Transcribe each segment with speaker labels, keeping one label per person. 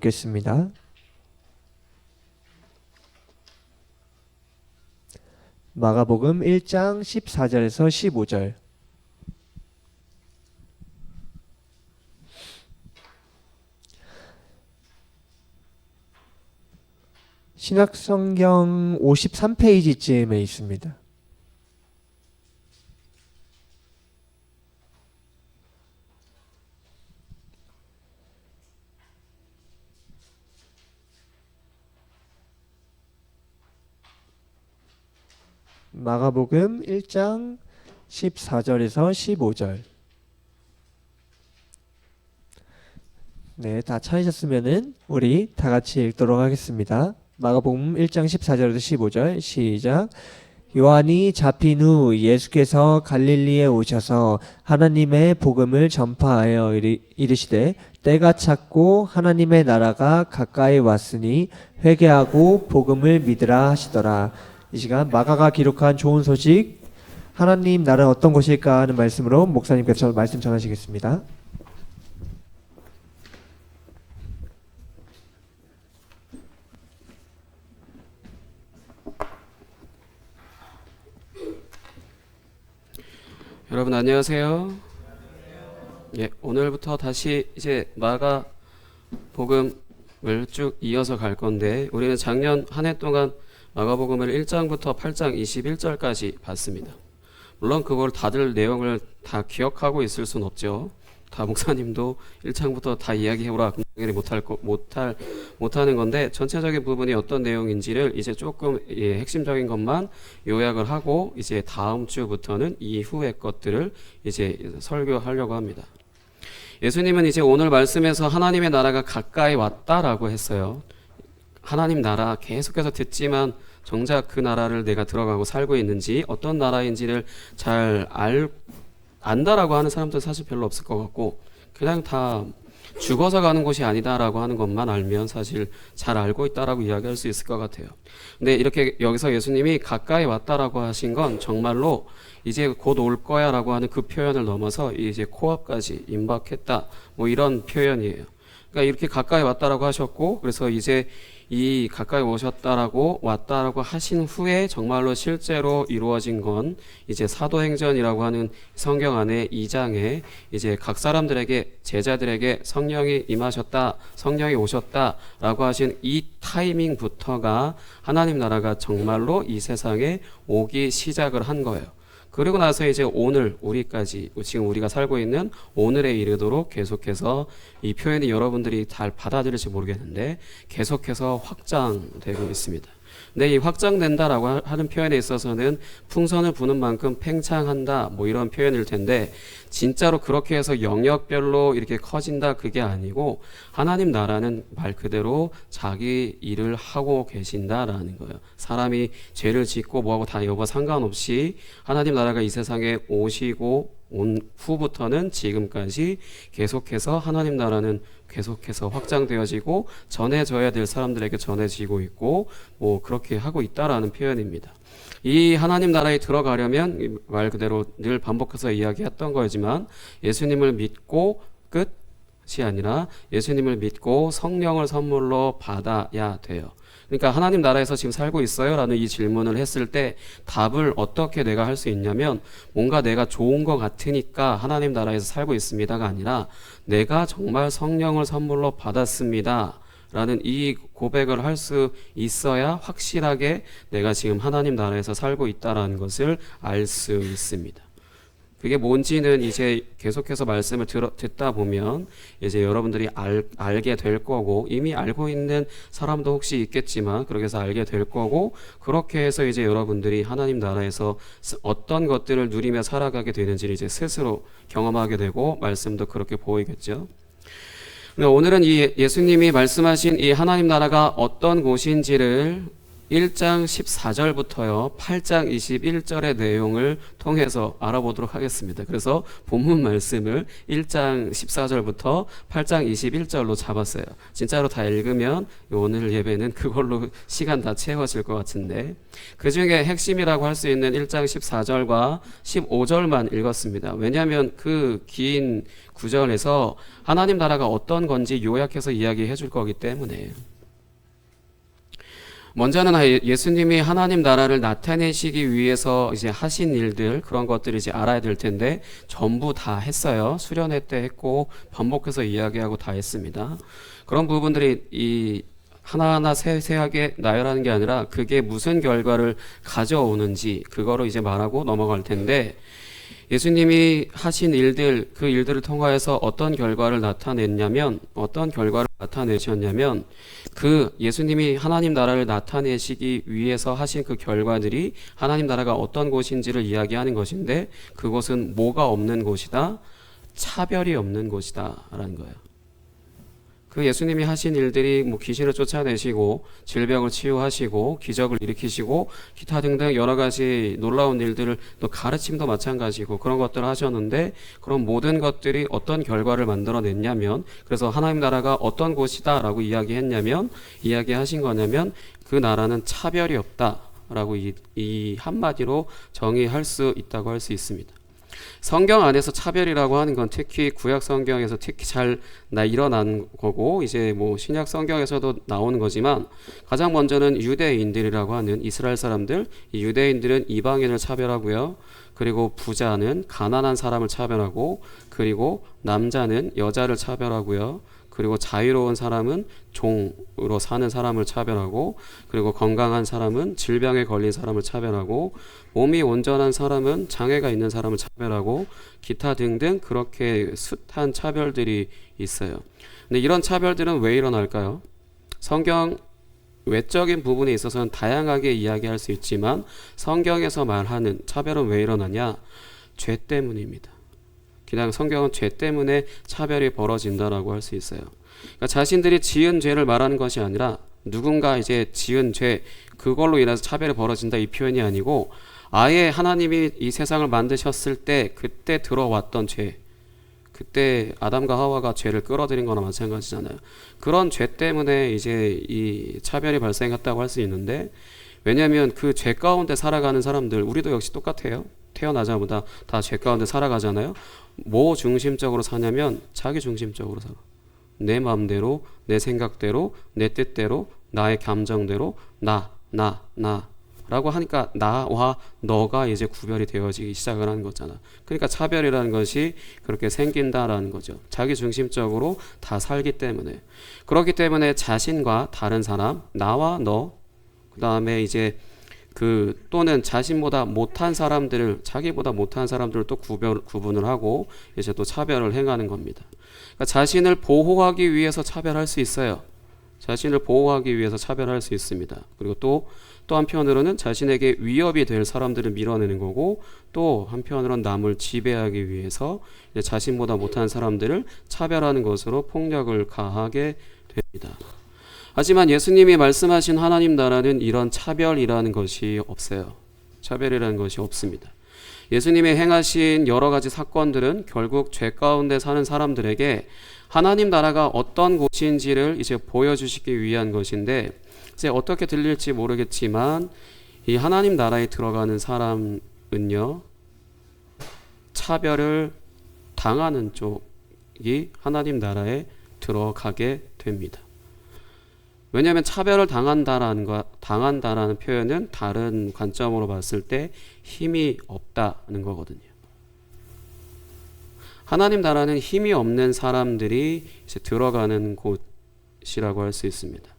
Speaker 1: 읽겠습니다. 마가복음 1장 14절에서 15절. 신약성경 53페이지쯤에 있습니다. 마가복음 1장 14절에서 15절. 네, 다 찾으셨으면은 우리 다 같이 읽도록 하겠습니다. 마가복음 1장 14절에서 15절 시작. 요한이 잡힌 후 예수께서 갈릴리에 오셔서 하나님의 복음을 전파하여 이르시되 때가 찼고 하나님의 나라가 가까이 왔으니 회개하고 복음을 믿으라 하시더라. 이 시간 마가가 기록한 좋은 소식, 하나님 나라는 어떤 곳일까 하는 말씀으로 목사님께서 말씀 전하시겠습니다.
Speaker 2: 여러분 안녕하세요. 예, 오늘부터 다시 이제 마가 복음을 쭉 이어서 갈 건데, 우리는 작년 한 해 동안 마가복음을 1장부터 8장 21절까지 봤습니다. 물론 그걸 다들 내용을 다 기억하고 있을 순 없죠. 다 목사님도 1장부터 다 이야기해오라 못하는 건데, 전체적인 부분이 어떤 내용인지를 이제 조금 핵심적인 것만 요약을 하고 이제 다음 주부터는 이후의 것들을 이제 설교하려고 합니다. 예수님은 이제 오늘 말씀에서 하나님의 나라가 가까이 왔다라고 했어요. 하나님 나라 계속해서 듣지만 정작 그 나라를 내가 들어가고 살고 있는지, 어떤 나라인지를 잘 안다라고 하는 사람들 사실 별로 없을 것 같고, 그냥 다 죽어서 가는 곳이 아니다라고 하는 것만 알면 사실 잘 알고 있다라고 이야기할 수 있을 것 같아요. 근데 이렇게 여기서 예수님이 가까이 왔다라고 하신 건 정말로 이제 곧 올 거야라고 하는 그 표현을 넘어서 이제 코앞까지 임박했다, 뭐 이런 표현이에요. 그러니까 이렇게 가까이 왔다라고 하셨고, 그래서 이제 이 가까이 오셨다라고 왔다라고 하신 후에 정말로 실제로 이루어진 건 이제 사도행전이라고 하는 성경 안에 2장에 이제 각 사람들에게, 제자들에게 성령이 임하셨다, 성령이 오셨다라고 하신 이 타이밍부터가 하나님 나라가 정말로 이 세상에 오기 시작을 한 거예요. 그리고 나서 이제 오늘 우리까지, 지금 우리가 살고 있는 오늘에 이르도록 계속해서 이 표현이 여러분들이 잘 받아들일지 모르겠는데 계속해서 확장되고 있습니다. 근데 이 확장된다라고 하는 표현에 있어서는 풍선을 부는 만큼 팽창한다, 뭐 이런 표현일 텐데, 진짜로 그렇게 해서 영역별로 이렇게 커진다, 그게 아니고 하나님 나라는 말 그대로 자기 일을 하고 계신다라는 거예요. 사람이 죄를 짓고 뭐하고 다 여부 상관없이 하나님 나라가 이 세상에 오시고 온 후부터는 지금까지 계속해서 하나님 나라는 계속해서 확장되어지고 전해져야 될 사람들에게 전해지고 있고, 뭐 그렇게 하고 있다라는 표현입니다. 이 하나님 나라에 들어가려면 말 그대로 늘 반복해서 이야기했던 거지만, 예수님을 믿고 끝이 아니라 예수님을 믿고 성령을 선물로 받아야 돼요. 그러니까 하나님 나라에서 지금 살고 있어요? 라는 이 질문을 했을 때 답을 어떻게 내가 할 수 있냐면, 뭔가 내가 좋은 것 같으니까 하나님 나라에서 살고 있습니다가 아니라 내가 정말 성령을 선물로 받았습니다 라는 이 고백을 할 수 있어야 확실하게 내가 지금 하나님 나라에서 살고 있다는 것을 알 수 있습니다. 그게 뭔지는 이제 계속해서 말씀을 듣다 보면 이제 여러분들이 알게 될 거고, 이미 알고 있는 사람도 혹시 있겠지만 그렇게 해서 알게 될 거고, 그렇게 해서 이제 여러분들이 하나님 나라에서 어떤 것들을 누리며 살아가게 되는지를 이제 스스로 경험하게 되고, 말씀도 그렇게 보이겠죠. 오늘은 이 예수님이 말씀하신 이 하나님 나라가 어떤 곳인지를 1장 14절부터요 8장 21절의 내용을 통해서 알아보도록 하겠습니다. 그래서 본문 말씀을 1장 14절부터 8장 21절로 잡았어요. 진짜로 다 읽으면 오늘 예배는 그걸로 시간 다 채워질 것 같은데, 그 중에 핵심이라고 할 수 있는 1장 14절과 15절만 읽었습니다. 왜냐하면 그 긴 구절에서 하나님 나라가 어떤 건지 요약해서 이야기해 줄 거기 때문에. 먼저는 예수님이 하나님 나라를 나타내시기 위해서 이제 하신 일들, 그런 것들을 이제 알아야 될 텐데 전부 다 했어요. 수련회 때 했고 반복해서 이야기하고 다 했습니다. 그런 부분들이 이 하나하나 세세하게 나열하는 게 아니라 그게 무슨 결과를 가져오는지 그거로 이제 말하고 넘어갈 텐데, 예수님이 하신 일들, 그 일들을 통하여서 어떤 결과를 나타내셨냐면 그 예수님이 하나님 나라를 나타내시기 위해서 하신 그 결과들이 하나님 나라가 어떤 곳인지를 이야기하는 것인데, 그곳은 뭐가 없는 곳이다? 차별이 없는 곳이다 라는 거예요. 그 예수님이 하신 일들이 뭐 귀신을 쫓아내시고 질병을 치유하시고 기적을 일으키시고 기타 등등 여러 가지 놀라운 일들을, 또 가르침도 마찬가지고 그런 것들을 하셨는데, 그런 모든 것들이 어떤 결과를 만들어냈냐면, 그래서 하나님 나라가 어떤 곳이다 라고 이야기하신 거냐면 그 나라는 차별이 없다 라고 이 한마디로 정의할 수 있다고 할 수 있습니다. 성경 안에서 차별이라고 하는 건 특히 구약 성경에서 특히 잘 일어난 거고, 이제 뭐 신약 성경에서도 나오는 거지만, 가장 먼저는 유대인들이라고 하는 이스라엘 사람들, 이 유대인들은 이방인을 차별하고요. 그리고 부자는 가난한 사람을 차별하고, 그리고 남자는 여자를 차별하고요. 그리고 자유로운 사람은 종으로 사는 사람을 차별하고, 그리고 건강한 사람은 질병에 걸린 사람을 차별하고, 몸이 온전한 사람은 장애가 있는 사람을 차별하고, 기타 등등 그렇게 숱한 차별들이 있어요. 근데 이런 차별들은 왜 일어날까요? 성경 외적인 부분에 있어서는 다양하게 이야기할 수 있지만 성경에서 말하는 차별은 왜 일어나냐? 죄 때문입니다. 그냥 성경은 죄 때문에 차별이 벌어진다라고 할 수 있어요. 그러니까 자신들이 지은 죄를 말하는 것이 아니라 누군가 이제 지은 죄, 그걸로 인해서 차별이 벌어진다 이 표현이 아니고, 아예 하나님이 이 세상을 만드셨을 때 그때 들어왔던 죄, 그때 아담과 하와가 죄를 끌어들인 거나 마찬가지잖아요. 그런 죄 때문에 이제 이 차별이 발생했다고 할 수 있는데, 왜냐하면 그 죄 가운데 살아가는 사람들, 우리도 역시 똑같아요. 태어나자마자 다 죄 가운데 살아가잖아요. 뭐 중심적으로 사냐면 자기 중심적으로 살아. 내 마음대로, 내 생각대로, 내 뜻대로, 나의 감정대로, 나 라고 하니까 나와 너가 이제 구별이 되어지기 시작을 하는 거잖아. 그러니까 차별이라는 것이 그렇게 생긴다라는 거죠. 자기 중심적으로 다 살기 때문에. 그렇기 때문에 자신과 다른 사람, 나와 너, 그 다음에 이제 또는 자신보다 못한 사람들을, 자기보다 못한 사람들을 또 구분을 하고 이제 또 차별을 행하는 겁니다. 그러니까 자신을 보호하기 위해서 차별할 수 있어요. 자신을 보호하기 위해서 차별할 수 있습니다. 그리고 또 한편으로는 자신에게 위협이 될 사람들을 밀어내는 거고, 또 한편으로는 남을 지배하기 위해서 자신보다 못한 사람들을 차별하는 것으로 폭력을 가하게 됩니다. 하지만 예수님이 말씀하신 하나님 나라는 이런 차별이라는 것이 없어요. 차별이라는 것이 없습니다. 예수님이 행하신 여러 가지 사건들은 결국 죄 가운데 사는 사람들에게 하나님 나라가 어떤 곳인지를 이제 보여주시기 위한 것인데, 이제 어떻게 들릴지 모르겠지만 이 하나님 나라에 들어가는 사람은요, 차별을 당하는 쪽이 하나님 나라에 들어가게 됩니다. 왜냐하면 차별을 당한다라는 표현은 다른 관점으로 봤을 때 힘이 없다는 거거든요. 하나님 나라는 힘이 없는 사람들이 이제 들어가는 곳이라고 할 수 있습니다.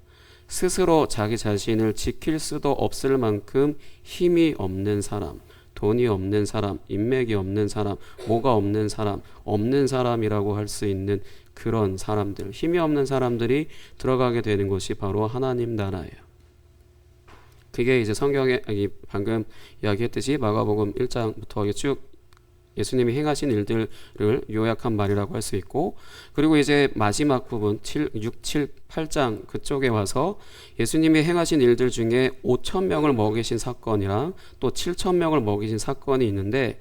Speaker 2: 스스로 자기 자신을 지킬 수도 없을 만큼 힘이 없는 사람, 돈이 없는 사람, 인맥이 없는 사람, 뭐가 없는 사람이라고 할 수 있는 그런 사람들, 힘이 없는 사람들이 들어가게 되는 곳이 바로 하나님 나라예요. 그게 이제 성경에 방금 이야기했듯이 마가복음 1장부터 쭉 예수님이 행하신 일들을 요약한 말이라고 할 수 있고, 그리고 이제 마지막 부분 6, 7, 8장 그쪽에 와서 예수님이 행하신 일들 중에 5,000명을 먹이신 사건이랑 또 7,000명을 먹이신 사건이 있는데,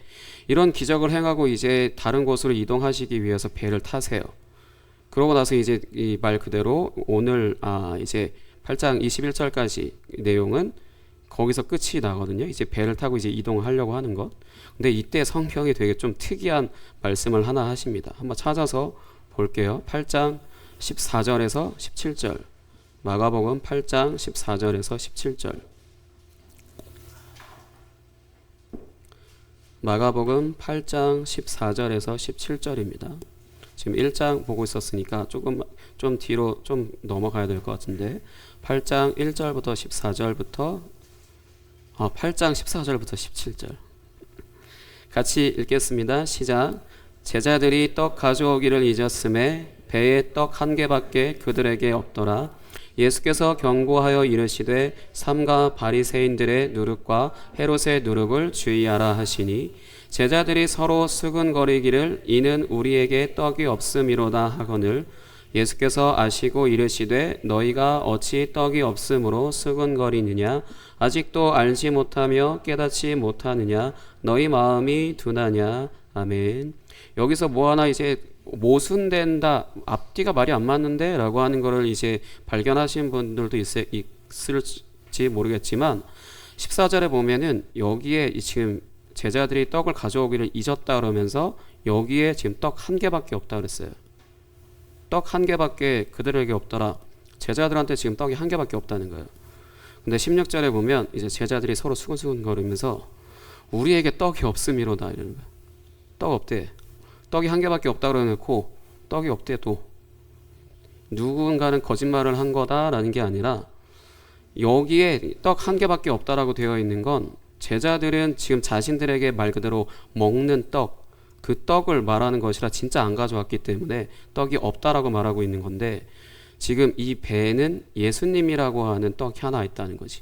Speaker 2: 이런 기적을 행하고 이제 다른 곳으로 이동하시기 위해서 배를 타세요. 그러고 나서 이제 이 말 그대로 오늘 이제 8장 21절까지 내용은 거기서 끝이 나거든요. 이제 배를 타고 이제 이동하려고 하는 것. 근데 이때 성경이 되게 좀 특이한 말씀을 하나 하십니다. 한번 찾아서 볼게요. 8장 14절에서 17절. 마가복음 8장 14절에서 17절. 마가복음 8장 14절에서 17절입니다. 지금 1장 보고 있었으니까 좀 뒤로 좀 넘어가야 될 것 같은데, 8장 1절부터 14절부터 8장 14절부터 17절 같이 읽겠습니다. 시작. 제자들이 떡 가져오기를 잊었음에 배에 떡 한 개밖에 그들에게 없더라. 예수께서 경고하여 이르시되 삼가 바리새인들의 누룩과 헤롯의 누룩을 주의하라 하시니, 제자들이 서로 수근거리기를 이는 우리에게 떡이 없음이로다 하거늘, 예수께서 아시고 이르시되 너희가 어찌 떡이 없음으로 수근거리느냐, 아직도 알지 못하며 깨닫지 못하느냐, 너희 마음이 둔하냐. 아멘. 여기서 뭐 하나 이제 모순된다, 앞뒤가 말이 안 맞는데 라고 하는 거를 이제 발견하신 분들도 있을지 모르겠지만, 14절에 보면은 여기에 지금 제자들이 떡을 가져오기를 잊었다 그러면서 여기에 지금 떡 한 개밖에 없다 그랬어요. 떡 한 개밖에 그들에게 없더라. 제자들한테 지금 떡이 한 개밖에 없다는 거예요. 근데 16절에 보면 이제 제자들이 서로 수근수근 거리면서 우리에게 떡이 없음이로다 이러는 거예요. 떡 없대. 떡이 한 개밖에 없다 그러놓고 떡이 없대. 또 누군가는 거짓말을 한 거다라는 게 아니라, 여기에 떡 한 개밖에 없다라고 되어 있는 건 제자들은 지금 자신들에게 말 그대로 먹는 떡, 그 떡을 말하는 것이라 진짜 안 가져왔기 때문에 떡이 없다라고 말하고 있는 건데, 지금 이 배에는 예수님이라고 하는 떡이 하나 있다는 거지.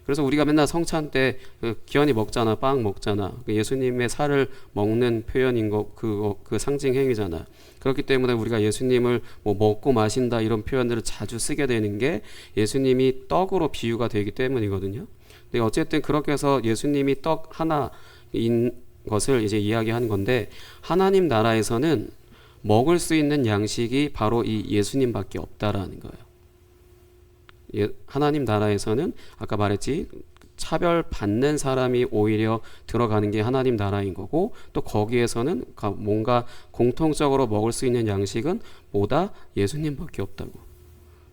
Speaker 2: 그래서 우리가 맨날 성찬 때 기현이 먹잖아, 빵 먹잖아. 예수님의 살을 먹는 표현인 거, 그 상징 행위잖아. 그렇기 때문에 우리가 예수님을 뭐 먹고 마신다 이런 표현들을 자주 쓰게 되는 게 예수님이 떡으로 비유가 되기 때문이거든요. 근데 어쨌든 그렇게 해서 예수님이 떡 하나인 것을 이제 이야기하는 건데, 하나님 나라에서는 먹을 수 있는 양식이 바로 이 예수님밖에 없다라는 거예요. 하나님 나라에서는 아까 말했지, 차별받는 사람이 오히려 들어가는 게 하나님 나라인 거고, 또 거기에서는 뭔가 공통적으로 먹을 수 있는 양식은 뭐다? 예수님밖에 없다고.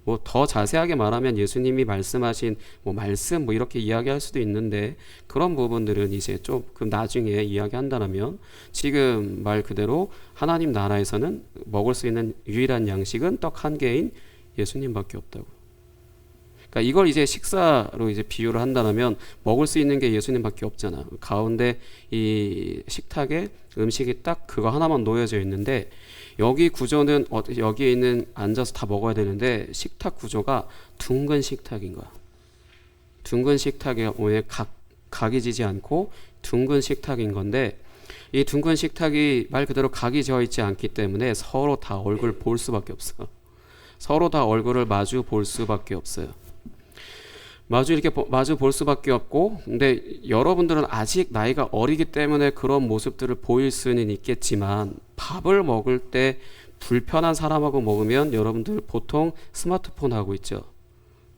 Speaker 2: 뭐 더 자세하게 말하면 예수님이 말씀하신 말씀 이렇게 이야기할 수도 있는데, 그런 부분들은 이제 조금 나중에 이야기한다면, 지금 말 그대로 하나님 나라에서는 먹을 수 있는 유일한 양식은 떡 한 개인 예수님밖에 없다고. 그러니까 이걸 이제 식사로 이제 비유를 한다면 먹을 수 있는 게 예수님밖에 없잖아. 가운데 이 식탁에 음식이 딱 그거 하나만 놓여져 있는데, 여기 구조는 여기에 있는 앉아서 다 먹어야 되는데 식탁 구조가 둥근 식탁인 거야. 둥근 식탁에 오늘 각이 지지 않고 둥근 식탁인 건데, 이 둥근 식탁이 말 그대로 각이 지어 있지 않기 때문에 서로 다 얼굴 볼 수밖에 없어. 서로 다 얼굴을 마주 볼 수밖에 없어요. 마주 볼 수밖에 없고, 근데 여러분들은 아직 나이가 어리기 때문에 그런 모습들을 보일 수는 있겠지만, 밥을 먹을 때 불편한 사람하고 먹으면 여러분들 보통 스마트폰 하고 있죠.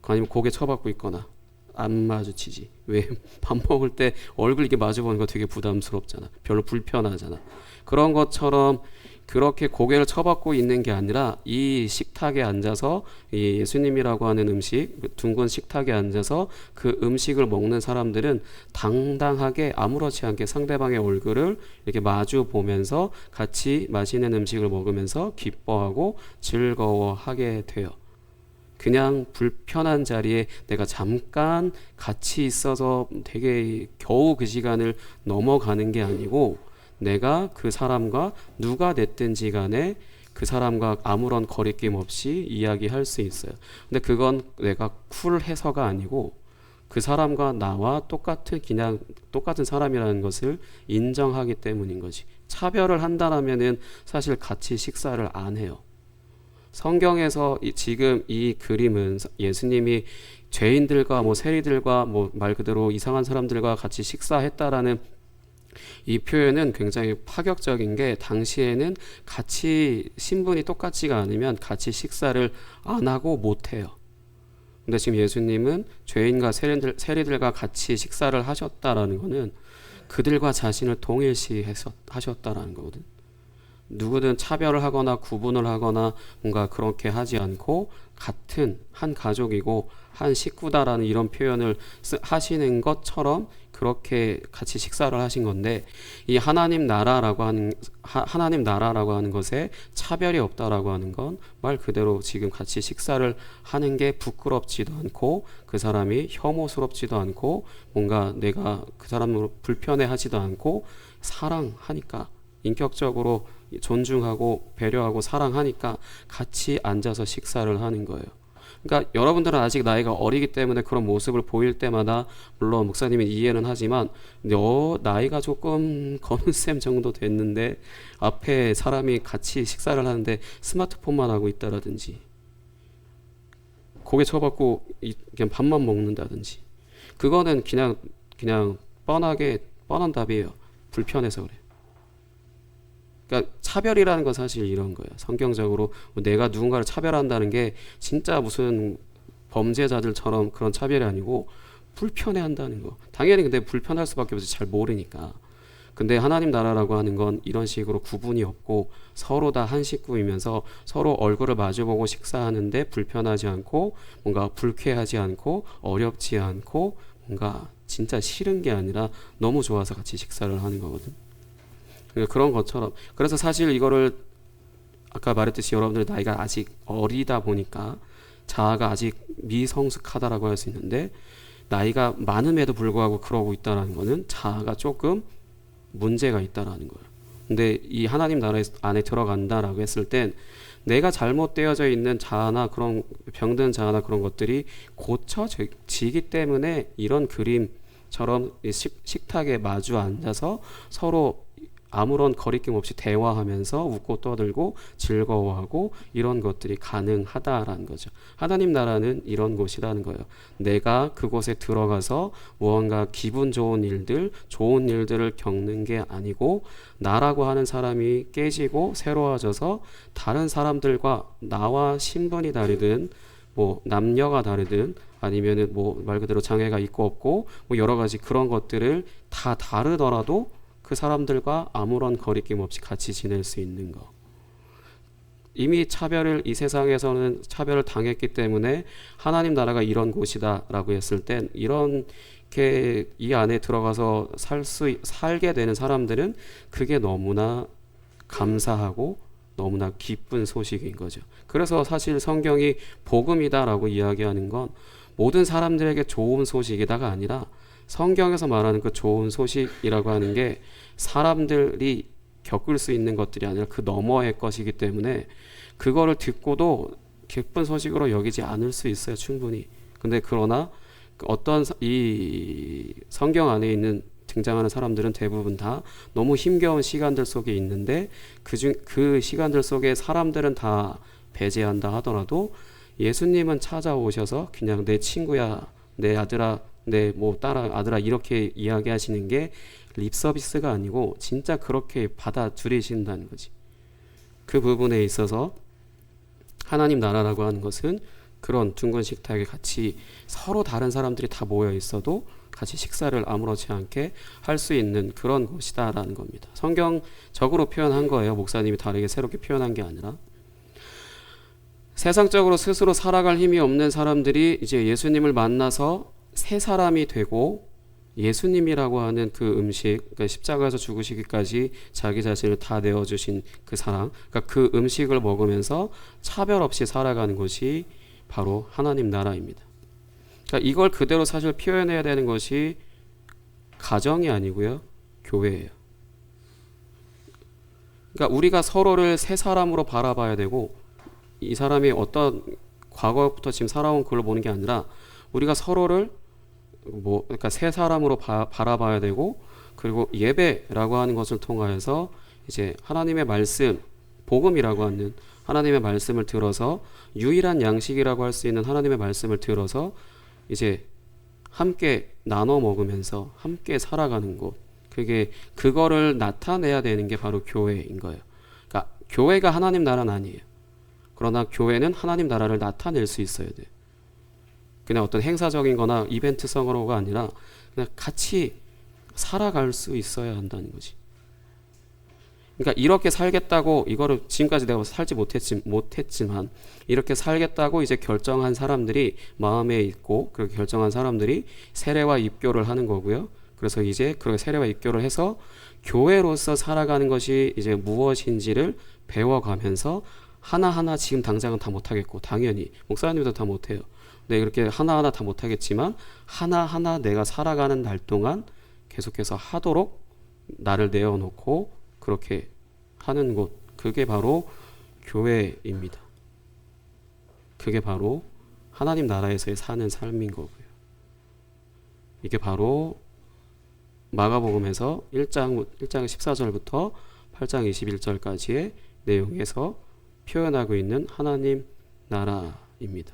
Speaker 2: 아니면 고개 쳐박고 있거나 안 마주치지. 왜? 밥 먹을 때 얼굴 이렇게 마주 보는 거 되게 부담스럽잖아. 별로 불편하잖아. 그런 것처럼 그렇게 고개를 쳐박고 있는 게 아니라, 이 식탁에 앉아서 이 예수님이라고 하는 음식, 둥근 식탁에 앉아서 그 음식을 먹는 사람들은 당당하게 아무렇지 않게 상대방의 얼굴을 이렇게 마주 보면서 같이 맛있는 음식을 먹으면서 기뻐하고 즐거워하게 돼요. 그냥 불편한 자리에 내가 잠깐 같이 있어서 되게 겨우 그 시간을 넘어가는 게 아니고, 내가 그 사람과 누가 됐든지 간에 그 사람과 아무런 거리낌 없이 이야기할 수 있어요. 근데 그건 내가 쿨해서가 아니고, 그 사람과 나와 그냥 똑같은 사람이라는 것을 인정하기 때문인 거지. 차별을 한다라면은 사실 같이 식사를 안 해요. 성경에서 지금 이 그림은 예수님이 죄인들과 뭐 세리들과 뭐 말 그대로 이상한 사람들과 같이 식사했다라는 이 표현은 굉장히 파격적인 게, 당시에는 같이 신분이 똑같지가 않으면 같이 식사를 안 하고 못 해요. 근데 지금 예수님은 죄인과 세리들과 같이 식사를 하셨다라는 거는 그들과 자신을 동일시 하셨다라는 거거든. 누구든 차별을 하거나 구분을 하거나 뭔가 그렇게 하지 않고 같은 한 가족이고 한 식구다라는 이런 표현을 하시는 것처럼 그렇게 같이 식사를 하신 건데, 이 하나님 나라라고 하는 것에 차별이 없다라고 하는 건 말 그대로 지금 같이 식사를 하는 게 부끄럽지도 않고 그 사람이 혐오스럽지도 않고 뭔가 내가 그 사람으로 불편해하지도 않고 사랑하니까, 인격적으로 존중하고 배려하고 사랑하니까 같이 앉아서 식사를 하는 거예요. 그러니까 여러분들은 아직 나이가 어리기 때문에 그런 모습을 보일 때마다 물론 목사님이 이해는 하지만, 너 나이가 조금 거문쌤 정도 됐는데 앞에 사람이 같이 식사를 하는데 스마트폰만 하고 있다라든지, 고개 쳐박고 그냥 밥만 먹는다든지, 그거는 그냥 뻔한 답이에요. 불편해서 그래. 그러니까 차별이라는 건 사실 이런 거예요. 성경적으로 내가 누군가를 차별한다는 게 진짜 무슨 범죄자들처럼 그런 차별이 아니고 불편해한다는 거. 당연히 근데 불편할 수밖에 없지, 잘 모르니까. 근데 하나님 나라라고 하는 건 이런 식으로 구분이 없고 서로 다 한 식구이면서 서로 얼굴을 마주보고 식사하는데 불편하지 않고 뭔가 불쾌하지 않고 어렵지 않고 뭔가 진짜 싫은 게 아니라 너무 좋아서 같이 식사를 하는 거거든. 그런 것처럼, 그래서 사실 이거를 아까 말했듯이 여러분들 나이가 아직 어리다 보니까 자아가 아직 미성숙하다라고 할 수 있는데, 나이가 많음에도 불구하고 그러고 있다는 거는 자아가 조금 문제가 있다라는 거예요. 근데 이 하나님 나라 안에 들어간다라고 했을 땐 내가 잘못되어져 있는 자아나 그런 병든 자아나 그런 것들이 고쳐지기 때문에 이런 그림처럼 식탁에 마주 앉아서 서로 아무런 거리낌 없이 대화하면서 웃고 떠들고 즐거워하고 이런 것들이 가능하다라는 거죠. 하나님 나라는 이런 곳이라는 거예요. 내가 그곳에 들어가서 무언가 기분 좋은 일들을 겪는 게 아니고, 나라고 하는 사람이 깨지고 새로워져서 다른 사람들과 나와 신분이 다르든 뭐 남녀가 다르든 아니면은 뭐 말 그대로 장애가 있고 없고 뭐 여러 가지 그런 것들을 다 다르더라도 그 사람들과 아무런 거리낌 없이 같이 지낼 수 있는 거. 이미 이 세상에서는 차별을 당했기 때문에 하나님 나라가 이런 곳이다라고 했을 땐 이렇게 이 안에 들어가서 살게 되는 사람들은 그게 너무나 감사하고 너무나 기쁜 소식인 거죠. 그래서 사실 성경이 복음이다라고 이야기하는 건 모든 사람들에게 좋은 소식이다가 아니라, 성경에서 말하는 그 좋은 소식이라고 하는 게 사람들이 겪을 수 있는 것들이 아니라 그 너머의 것이기 때문에 그거를 듣고도 기쁜 소식으로 여기지 않을 수 있어요, 충분히. 근데 그러나 이 성경 안에 등장하는 사람들은 대부분 다 너무 힘겨운 시간들 속에 있는데 그 시간들 속에 사람들은 다 배제한다 하더라도 예수님은 찾아오셔서 그냥 내 친구야, 내 아들아, 내 뭐 딸아, 아들아 이렇게 이야기하시는 게 립서비스가 아니고 진짜 그렇게 받아들이신다는 거지. 그 부분에 있어서 하나님 나라라고 하는 것은 그런 둥근 식탁에 같이 서로 다른 사람들이 다 모여 있어도 같이 식사를 아무렇지 않게 할 수 있는 그런 곳이다라는 겁니다. 성경적으로 표현한 거예요. 목사님이 다르게 새롭게 표현한 게 아니라. 세상적으로 스스로 살아갈 힘이 없는 사람들이 이제 예수님을 만나서 새 사람이 되고, 예수님이라고 하는 그 음식, 그러니까 십자가에서 죽으시기까지 자기 자신을 다 내어주신 그 사랑, 그러니까 그 음식을 먹으면서 차별 없이 살아가는 것이 바로 하나님 나라입니다. 그러니까 이걸 그대로 사실 표현해야 되는 것이 가정이 아니고요, 교회예요. 그러니까 우리가 서로를 새 사람으로 바라봐야 되고, 이 사람이 어떤 과거부터 지금 살아온 그걸 보는 게 아니라 우리가 서로를 그러니까 새 사람으로 바라봐야 되고, 그리고 예배라고 하는 것을 통하여서 이제 하나님의 말씀, 복음이라고 하는 하나님의 말씀을 들어서 유일한 양식이라고 할 수 있는 하나님의 말씀을 들어서 이제 함께 나눠 먹으면서 함께 살아가는 곳, 그거를 나타내야 되는 게 바로 교회인 거예요. 그러니까 교회가 하나님 나라는 아니에요. 그러나 교회는 하나님 나라를 나타낼 수 있어야 돼요. 그냥 어떤 행사적인 거나 이벤트성으로가 아니라 그냥 같이 살아갈 수 있어야 한다는 거지. 그러니까 이렇게 살겠다고, 이거를 지금까지 내가 살지 못했지만 이렇게 살겠다고 이제 결정한 사람들이 마음에 있고, 그렇게 결정한 사람들이 세례와 입교를 하는 거고요. 그래서 이제 그렇게 세례와 입교를 해서 교회로서 살아가는 것이 이제 무엇인지를 배워가면서 하나하나, 지금 당장은 다 못하겠고 당연히 목사님도 다 못해요. 네, 이렇게 하나하나 다 못하겠지만 하나하나 내가 살아가는 날 동안 계속해서 하도록 나를 내어놓고 그렇게 하는 곳, 그게 바로 교회입니다. 그게 바로 하나님 나라에서의 사는 삶인 거고요. 이게 바로 마가복음에서 1장 14절부터 8장 21절까지의 내용에서 표현하고 있는 하나님 나라입니다.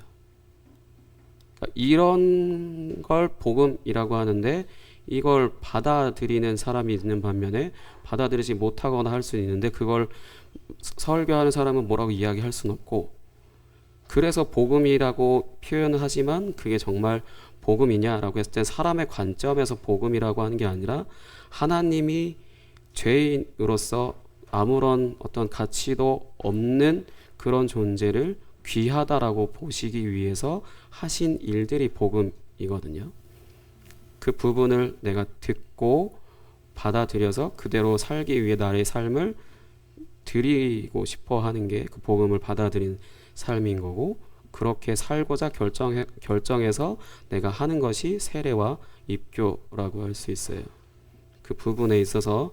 Speaker 2: 이런 걸 복음이라고 하는데, 이걸 받아들이는 사람이 있는 반면에 받아들이지 못하거나 할 수 있는데, 그걸 설교하는 사람은 뭐라고 이야기할 수는 없고, 그래서 복음이라고 표현을 하지만 그게 정말 복음이냐라고 했을 때 사람의 관점에서 복음이라고 하는 게 아니라 하나님이 죄인으로서 아무런 어떤 가치도 없는 그런 존재를 귀하다라고 보시기 위해서 하신 일들이 복음이거든요. 그 부분을 내가 듣고 받아들여서 그대로 살기 위해 나의 삶을 드리고 싶어 하는 게 그 복음을 받아들인 삶인 거고, 그렇게 살고자 결정해서 내가 하는 것이 세례와 입교라고 할 수 있어요. 그 부분에 있어서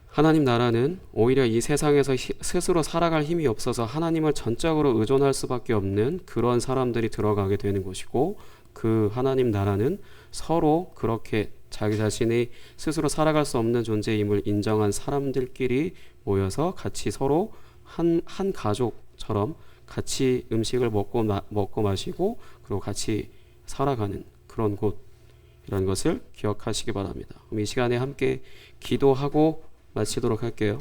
Speaker 2: 하나님 나라는 오히려 이 세상에서 스스로 살아갈 힘이 없어서 하나님을 전적으로 의존할 수밖에 없는 그런 사람들이 들어가게 되는 것이고, 그 하나님 나라는 서로 그렇게 자기 자신이 스스로 살아갈 수 없는 존재임을 인정한 사람들끼리 모여서 같이 서로 한 가족처럼 같이 음식을 먹고 마시고 그리고 같이 살아가는 그런 곳이라는 것을 기억하시기 바랍니다. 그럼 이 시간에 함께 기도하고 마치도록 할게요.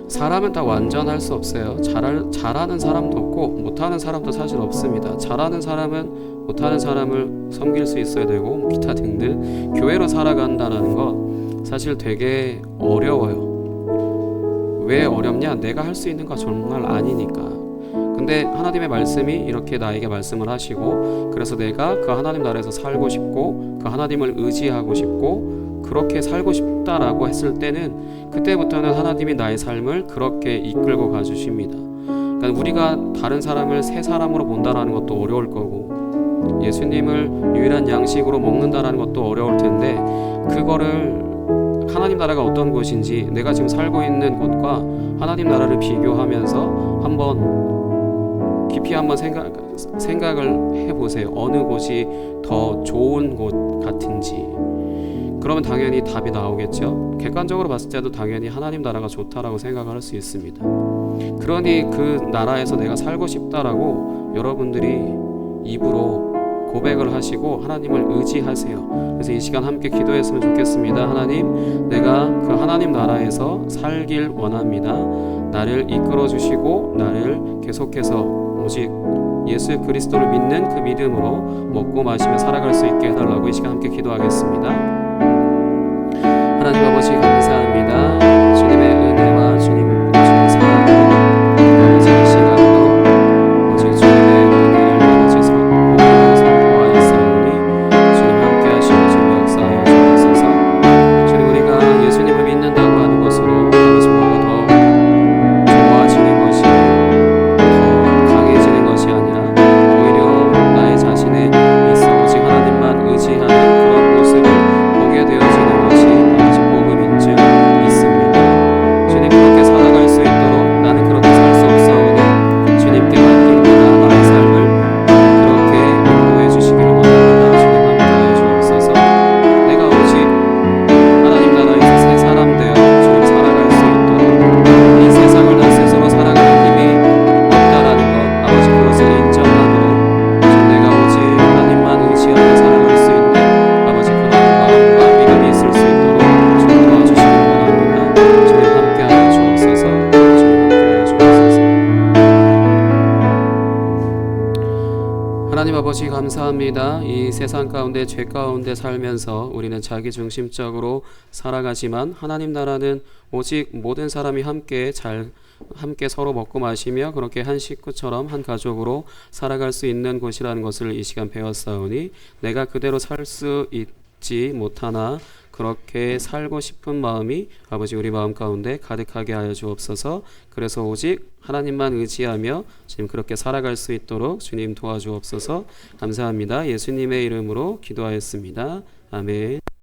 Speaker 2: 사람은 다 완전할 수 없어요. 잘하는 사람도 없고 못하는 사람도 사실 없습니다. 잘하는 사람은 못하는 사람을 섬길 수 있어야 되고 기타 등등 교회로 살아간다는 건 사실 되게 어려워요. 왜 어렵냐? 내가 할 수 있는 거 정말 아니니까. 근데 하나님의 말씀이 이렇게 나에게 말씀을 하시고, 그래서 내가 그 하나님 나라에서 살고 싶고 그 하나님을 의지하고 싶고 그렇게 살고 싶다라고 했을 때는 그때부터는 하나님이 나의 삶을 그렇게 이끌고 가주십니다. 그러니까 우리가 다른 사람을 새 사람으로 본다라는 것도 어려울 거고, 예수님을 유일한 양식으로 먹는다라는 것도 어려울 텐데, 그거를 하나님 나라가 어떤 곳인지 내가 지금 살고 있는 곳과 하나님 나라를 비교하면서 한번 깊이 한번 생각을 해보세요. 어느 곳이 더 좋은 곳 같은지. 그러면 당연히 답이 나오겠죠. 객관적으로 봤을 때도 당연히 하나님 나라가 좋다라고 생각을 할 수 있습니다. 그러니 그 나라에서 내가 살고 싶다라고 여러분들이 입으로 고백을 하시고 하나님을 의지하세요. 그래서 이 시간 함께 기도했으면 좋겠습니다. 하나님, 내가 그 하나님 나라에서 살길 원합니다. 나를 이끌어 주시고 나를 계속해서 오직 예수 그리스도를 믿는 그 믿음으로 먹고 마시며 살아갈 수 있게 해달라고 이 시간 함께 기도하겠습니다. 하나님 아버지 감사합니다. 주님의 은혜와 주님 주신 사랑으로 아버지 이 시간도 오직 주님의 은혜를 아버지 복음을 선포하여 있사오니 주님 함께 하시고 주님 역사하여 주옵소서. 주님, 우리가 예수님을 믿는다고 하는 것으로 아버지 무엇보다 더 좋은 아버지 감사합니다. 이 세상 가운데 죄 가운데 살면서 우리는 자기중심적으로 살아가지만 하나님 나라는 오직 모든 사람이 함께 서로 먹고 마시며 그렇게 한 식구처럼 한 가족으로 살아갈 수 있는 곳이라는 것을 이 시간 배웠사오니 내가 그대로 살 수 있지 못하나 그렇게 살고 싶은 마음이 아버지 우리 마음 가운데 가득하게 하여 주옵소서. 그래서 오직 하나님만 의지하며 지금 그렇게 살아갈 수 있도록 주님 도와주옵소서. 감사합니다. 예수님의 이름으로 기도하였습니다. 아멘.